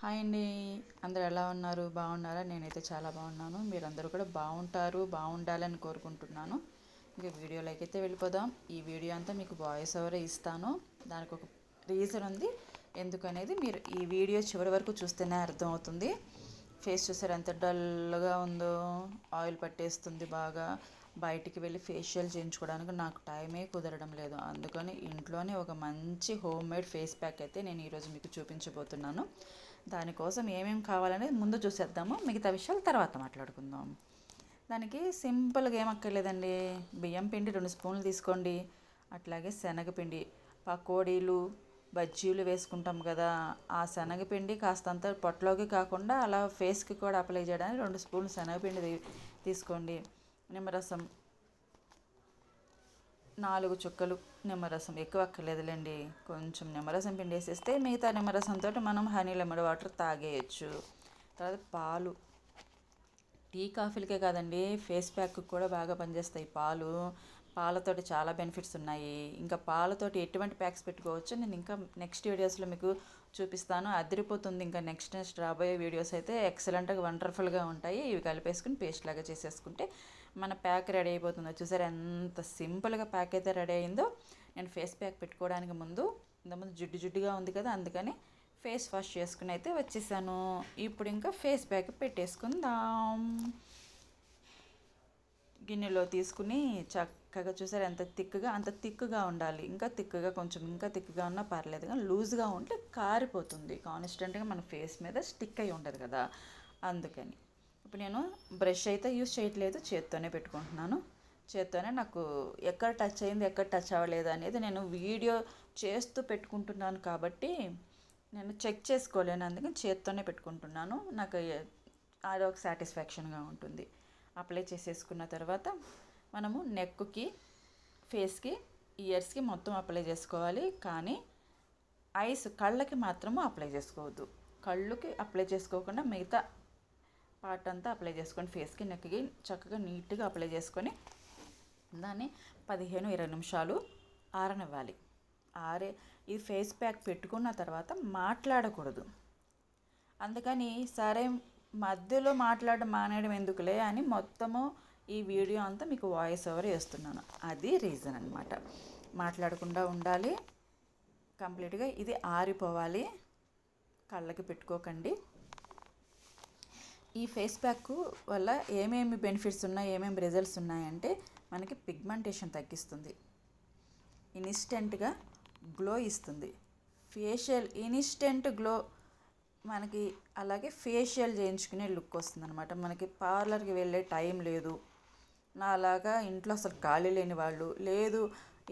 Hi అండి. అందరూ ఎలా ఉన్నారు? బాగున్నారా? నేనైతే చాలా బాగున్నాను. మీరందరూ కూడా బాగుండాలని కోరుకుంటున్నాను. ఇంకా వీడియోలోకి అయితే వెళ్ళిపోదాం. ఈ వీడియో అంతా మీకు వాయిస్ ఓవరే ఇస్తాను. దానికి ఒక రీజన్ ఉంది. ఎందుకనేది మీరు ఈ వీడియో చివరి వరకు చూస్తేనే అర్థమవుతుంది. ఫేస్ చూసారు ఎంత డల్గా ఉందో, ఆయిల్ పట్టేస్తుంది బాగా. బయటికి వెళ్ళి ఫేషియల్ చేయించుకోవడానికి నాకు టైమే కుదరడం లేదు. అందుకని ఇంట్లోనే ఒక మంచి హోమ్ మేడ్ ఫేస్ ప్యాక్ అయితే నేను ఈరోజు మీకు చూపించబోతున్నాను. దానికోసం ఏమేమి కావాలనేది ముందు చూసేద్దాము, మిగతా విషయాలు తర్వాత మాట్లాడుకుందాం. దానికి సింపుల్గా ఏం అక్కర్లేదండి. బియ్యం పిండి 2 స్పూన్లు తీసుకోండి. అట్లాగే శనగపిండి, పకోడీలు బజ్జీలు వేసుకుంటాం కదా, ఆ శనగపిండి కాస్తంత పొట్టలోకి కాకుండా అలా ఫేస్కి కూడా అప్లై చేయడానికి 2 స్పూన్లు శనగపిండి తీసుకోండి. నిమ్మరసం 4 చుక్కలు నిమ్మరసం, ఎక్కువ అక్కర్లేదులేండి. కొంచెం నిమ్మరసం పిండి వేసేస్తే మిగతా నిమ్మరసంతో మనం హనీ లెమన్ వాటర్ తాగేయచ్చు. తర్వాత పాలు, టీ కాఫీలకే కాదండి, ఫేస్ ప్యాక్ కూడా బాగా పనిచేస్తాయి పాలతోటి చాలా బెనిఫిట్స్ ఉన్నాయి. ఇంకా పాలతోటి ఎటువంటి ప్యాక్స్ పెట్టుకోవచ్చు నేను ఇంకా నెక్స్ట్ వీడియోస్లో మీకు చూపిస్తాను. అదిరిపోతుంది. ఇంకా నెక్స్ట్ రాబోయే వీడియోస్ అయితే ఎక్సలెంట్గా వండర్ఫుల్గా ఉంటాయి. ఇవి కలిపేసుకుని పేస్ట్ లాగా చేసేసుకుంటే మన ప్యాక్ రెడీ అయిపోతుంది. చూసారు ఎంత సింపుల్గా ప్యాక్ అయితే రెడీ అయిందో. నేను ఫేస్ ప్యాక్ పెట్టుకోవడానికి ఇంతకుముందు జిడ్డుగా ఉంది కదా, అందుకని ఫేస్ వాష్ చేసుకుని అయితే వచ్చేసాను. ఇప్పుడు ఇంకా ఫేస్ ప్యాక్ పెట్టేసుకుందాం. గిన్నెలో తీసుకుని చక్కగా చూసారు ఎంత తిక్కుగా ఉండాలి. ఇంకా తిక్కుగా ఉన్నా పర్లేదు, కానీ లూజ్గా ఉంటే కారిపోతుంది. కాన్స్టెంట్గా మన ఫేస్ మీద స్టిక్ అయి ఉండదు కదా, అందుకని. ఇప్పుడు నేను బ్రష్ అయితే యూస్ చేయట్లేదు, చేత్తోనే పెట్టుకుంటున్నాను. చేత్తోనే నాకు ఎక్కడ టచ్ అయింది ఎక్కడ టచ్ అవ్వలేదు అనేది నేను వీడియో చేస్తూ పెట్టుకుంటున్నాను కాబట్టి నేను చెక్ చేసుకోలేను. అందుకని చేత్తోనే పెట్టుకుంటున్నాను. నాకు అదొక సాటిస్ఫాక్షన్గా ఉంటుంది. అప్లై చేసేసుకున్న తర్వాత మనము నెక్కి, ఫేస్కి, ఇయర్స్కి మొత్తం అప్లై చేసుకోవాలి. కానీ కళ్ళకి మాత్రము అప్లై చేసుకోవద్దు. కళ్ళుకి అప్లై చేసుకోకుండా మిగతా పార్ట్ అంతా అప్లై చేసుకోండి. ఫేస్కి, నెక్కి చక్కగా నీట్గా అప్లై చేసుకొని దాన్ని 15-20 నిమిషాలు ఆరనివ్వాలి. ఈ ఫేస్ ప్యాక్ పెట్టుకున్న తర్వాత మాట్లాడకూడదు. అందుకని సరే మధ్యలో మాట్లాడడం మానేయడం ఎందుకులే అని మొత్తము ఈ వీడియో అంతా మీకు వాయిస్ ఓవర్ వేస్తున్నాను. అది రీజన్ అనమాట. మాట్లాడకుండా ఉండాలి కంప్లీట్గా. ఇది ఆరిపోవాలి, కళ్ళకి పెట్టుకోకండి. ఈ ఫేస్ ప్యాక్ వల్ల ఏమేమి బెనిఫిట్స్ ఉన్నాయి, ఏమేమి రిజల్ట్స్ ఉన్నాయంటే మనకి పిగ్మెంటేషన్ తగ్గిస్తుంది, ఇన్స్టెంట్గా గ్లో ఇస్తుంది, ఇన్స్టెంట్ గ్లో మనకి. అలాగే ఫేషియల్ చేయించుకునే లుక్ వస్తుంది అనమాట. మనకి పార్లర్కి వెళ్ళే టైం లేదు, నా అలాగా ఇంట్లో అసలు ఖాళీ లేని వాళ్ళు, లేదు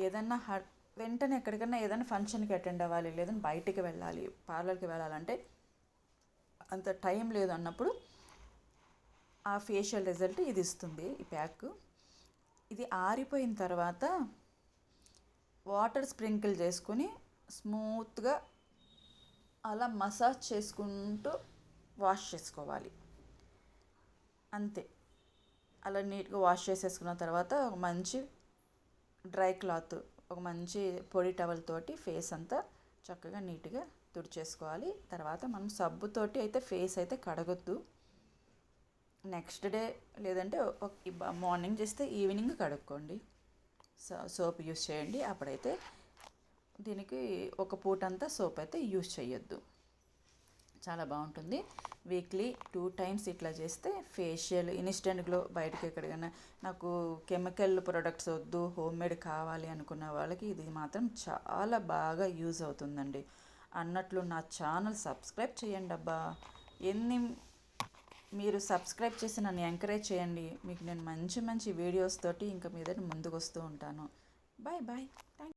ఏదన్నా వెంటనే ఎక్కడికన్నా ఏదైనా ఫంక్షన్కి అటెండ్ అవ్వాలి, లేదని బయటికి వెళ్ళాలి, పార్లర్కి వెళ్ళాలంటే అంత టైం లేదు అన్నప్పుడు ఆ ఫేషియల్ రిజల్ట్ ఇది ఇస్తుంది ఈ ప్యాక్. ఇది ఆరిపోయిన తర్వాత వాటర్ స్ప్రింకిల్ చేసుకొని స్మూత్గా అలా మసాజ్ చేసుకుంటూ వాష్ చేసుకోవాలి. అంతే. అలా నీట్గా వాష్ చేసేసుకున్న తర్వాత ఒక మంచి డ్రై క్లాత్, ఒక మంచి పొడి టవల్ తోటి ఫేస్ అంతా చక్కగా నీట్గా తుడిచేసుకోవాలి. తర్వాత మనం సబ్బుతోటి అయితే ఫేస్ అయితే కడగొద్దు. నెక్స్ట్ డే లేదంటే మార్నింగ్ చేస్తే ఈవినింగ్ కడుక్కోండి. సోప్ యూస్ చేయండి. అప్పుడైతే దీనికి ఒక పూట అంతా సోప్ అయితే యూస్ చేయొద్దు. చాలా బాగుంటుంది. వీక్లీ 2 టైమ్స్ ఇట్లా చేస్తే ఫేషియల్ ఇన్స్టెంట్ గ్లో. బయటకి ఎక్కడికైనా నాకు కెమికల్ ప్రొడక్ట్స్ వద్దు, హోమ్ మేడ్ కావాలి అనుకున్న వాళ్ళకి ఇది మాత్రం చాలా బాగా యూజ్ అవుతుందండి. అన్నట్లు నా ఛానల్ సబ్స్క్రైబ్ చేయండి అబ్బా. మీరు సబ్స్క్రైబ్ చేసి నన్ను ఎంకరేజ్ చేయండి. మీకు నేను మంచి వీడియోస్ తోటి ఇంకా మీదట ముందుకు వస్తూ ఉంటాను. బాయ్. థ్యాంక్